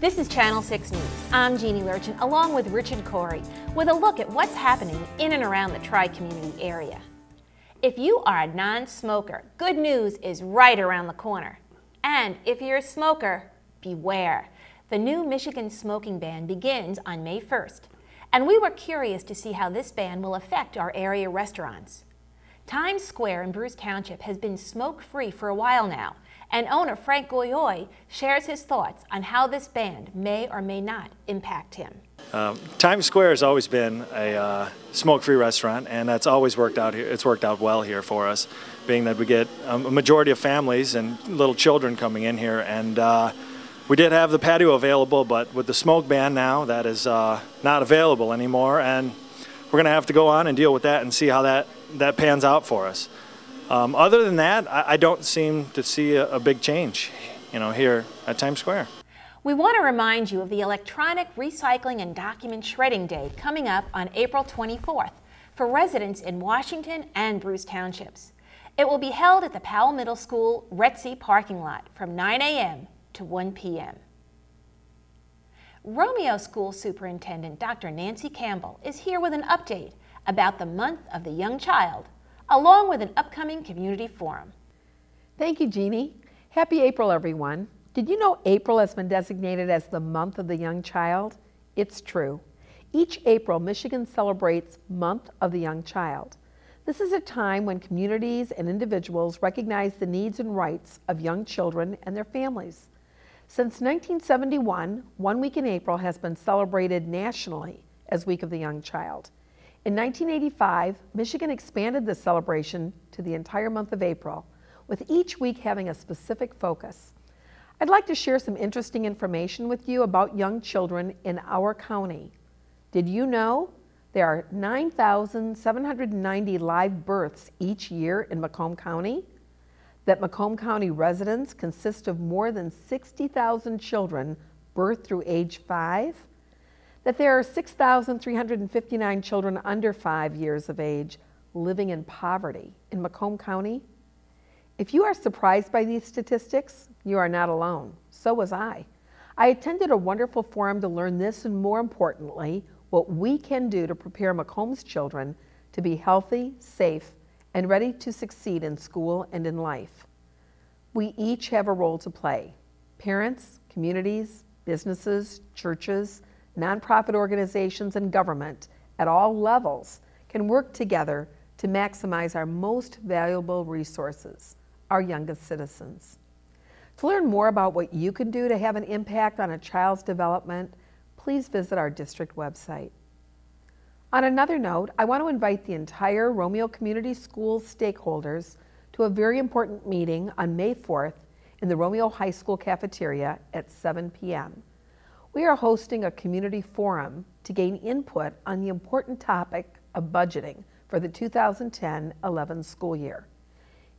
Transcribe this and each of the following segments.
This is Channel 6 News. I'm Jeannie Lurchin, along with Richard Corey, with a look at what's happening in and around the Tri-Community area. If you are a non-smoker, good news is right around the corner. And if you're a smoker, beware. The new Michigan smoking ban begins on May 1st, and we were curious to see how this ban will affect our area restaurants. Times Square in Bruce Township has been smoke-free for a while now, and owner Frank Goyoy shares his thoughts on how this ban may or may not impact him. Times Square has always been a smoke-free restaurant, and that's always worked out here. It's worked out well here for us, being that we get a majority of families and little children coming in here. And we did have the patio available, but with the smoke ban now, that is not available anymore, and we're going to have to go on and deal with that and see how that pans out for us. Other than that, I don't seem to see a big change, here at Times Square. We want to remind you of the Electronic Recycling and Document Shredding Day coming up on April 24th for residents in Washington and Bruce Townships. It will be held at the Powell Middle School Retzi parking lot from 9 a.m. to 1 p.m. Romeo School Superintendent Dr. Nancy Campbell is here with an update about the month of the young child, along with an upcoming community forum. Thank you, Jeannie. Happy April, everyone. Did you know April has been designated as the month of the young child? It's true. Each April, Michigan celebrates Month of the Young Child. This is a time when communities and individuals recognize the needs and rights of young children and their families. Since 1971, 1 week in April has been celebrated nationally as Week of the Young Child. In 1985, Michigan expanded this celebration to the entire month of April, with each week having a specific focus. I'd like to share some interesting information with you about young children in our county. Did you know there are 9,790 live births each year in Macomb County? That Macomb County residents consist of more than 60,000 children birthed through age 5? That there are 6,359 children under 5 years of age living in poverty in Macomb County? If you are surprised by these statistics, you are not alone. So was I. I attended a wonderful forum to learn this and, more importantly, what we can do to prepare Macomb's children to be healthy, safe, and ready to succeed in school and in life. We each have a role to play. Parents, communities, businesses, churches, nonprofit organizations, and government at all levels can work together to maximize our most valuable resources, our youngest citizens. To learn more about what you can do to have an impact on a child's development, please visit our district website. On another note, I want to invite the entire Romeo Community Schools stakeholders to a very important meeting on May 4th in the Romeo High School cafeteria at 7 p.m. We are hosting a community forum to gain input on the important topic of budgeting for the 2010-11 school year.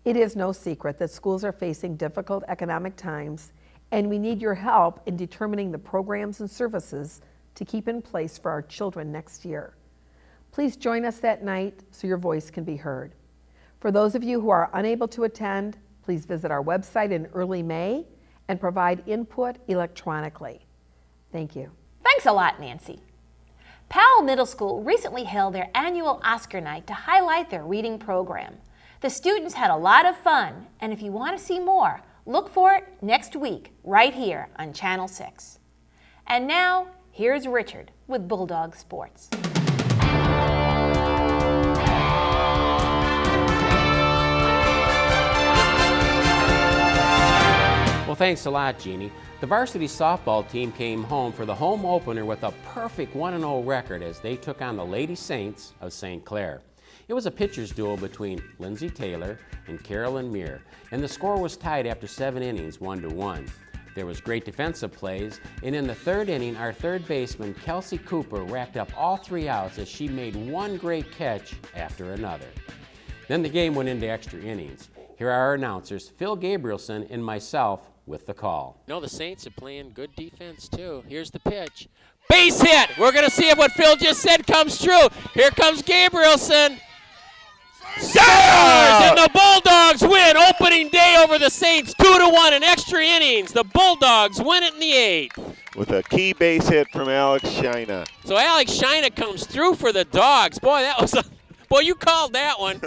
It is no secret that schools are facing difficult economic times, and we need your help in determining the programs and services to keep in place for our children next year. Please join us that night so your voice can be heard. For those of you who are unable to attend, please visit our website in early May and provide input electronically. Thank you. Thanks a lot, Nancy. Powell Middle School recently held their annual Oscar night to highlight their reading program. The students had a lot of fun, and if you want to see more, look for it next week right here on Channel 6. And now, here's Richard with Bulldog Sports. Well, thanks a lot, Jeannie. The varsity softball team came home for the home opener with a perfect 1-0 record as they took on the Lady Saints of St. Clair. It was a pitcher's duel between Lindsay Taylor and Carolyn Muir, and the score was tied after 7 innings, 1-1. There was great defensive plays, and in the 3rd inning, our third baseman, Kelsey Cooper, racked up all 3 outs as she made one great catch after another. Then the game went into extra innings. Here are our announcers, Phil Gabrielson and myself, with the call. No, the Saints are playing good defense, too. Here's the pitch. Base hit! We're going to see if what Phil just said comes true. Here comes Gabrielson. Scores! And the Bulldogs win opening day over the Saints 2-1 in extra innings. The Bulldogs win it in the 8th. With a key base hit from Alex Shina. So Alex Shina comes through for the Dogs. Boy, that was a... Boy, you called that one.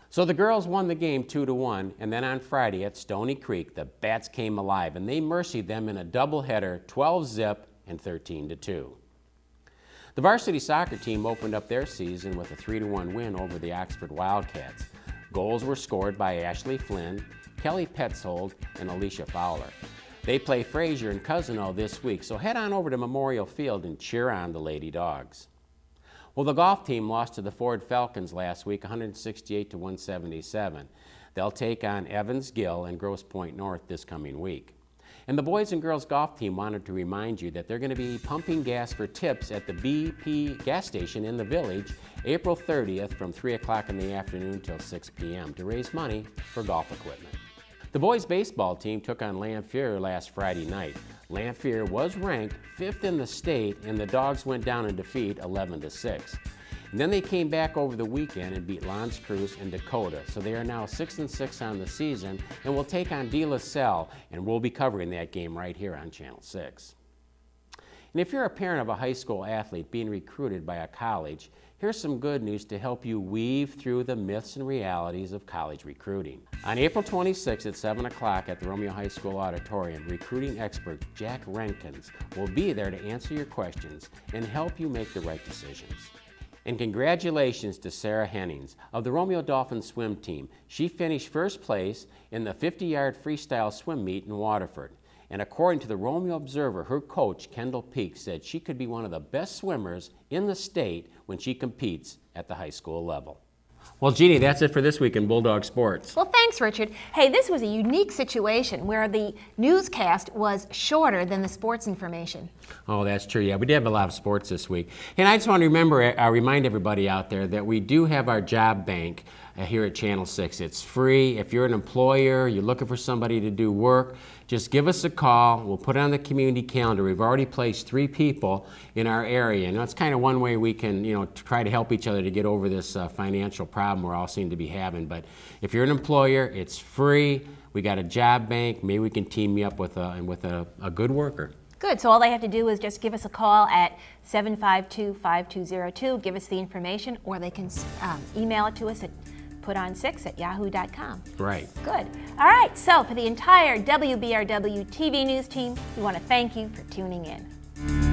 So the girls won the game 2-1, and then on Friday at Stoney Creek, the Bats came alive, and they mercied them in a doubleheader, 12-zip and 13-2. The varsity soccer team opened up their season with a 3-1 win over the Oxford Wildcats. Goals were scored by Ashley Flynn, Kelly Petzold, and Alicia Fowler. They play Fraser and Cousino this week, so head on over to Memorial Field and cheer on the Lady Dogs. Well, the golf team lost to the Ford Falcons last week, 168-177. They'll take on Evans Gill and Grosse Pointe North this coming week. And the boys and girls golf team wanted to remind you that they're going to be pumping gas for tips at the BP gas station in the village April 30th from 3 o'clock in the afternoon till 6 p.m. to raise money for golf equipment. The boys baseball team took on Lanphier last Friday night. Lanphier was ranked 5th in the state, and the Dogs went down in defeat 11-6. And then they came back over the weekend and beat L'Anse Creuse and Dakota, so they are now 6-6 on the season and will take on De La Salle, and we'll be covering that game right here on Channel 6. And if you're a parent of a high school athlete being recruited by a college, here's some good news to help you weave through the myths and realities of college recruiting. On April 26th at 7 o'clock at the Romeo High School Auditorium, recruiting expert Jack Renkins will be there to answer your questions and help you make the right decisions. And congratulations to Sarah Hennings of the Romeo Dolphin swim team. She finished first place in the 50-yard freestyle swim meet in Waterford. And according to the Romeo Observer, her coach, Kendall Peak, said she could be one of the best swimmers in the state when she competes at the high school level. Well, Jeannie, that's it for this week in Bulldog Sports. Well, thanks, Richard. Hey, this was a unique situation where the newscast was shorter than the sports information. Oh, that's true. Yeah, we did have a lot of sports this week. And I just want to remind everybody out there that we do have our job bank here at Channel 6. It's free. If you're an employer, you're looking for somebody to do work, just give us a call. We'll put it on the community calendar. We've already placed 3 people in our area, and that's kind of one way we can, try to help each other to get over this financial problem we're all seem to be having. But if you're an employer, it's free. We got a job bank. Maybe we can team you up with a good worker. Good. So all they have to do is just give us a call at 752-5202, give us the information, or they can email it to us at puton6@yahoo.com. Right. Good. All right. So for the entire WBRW TV news team, we want to thank you for tuning in.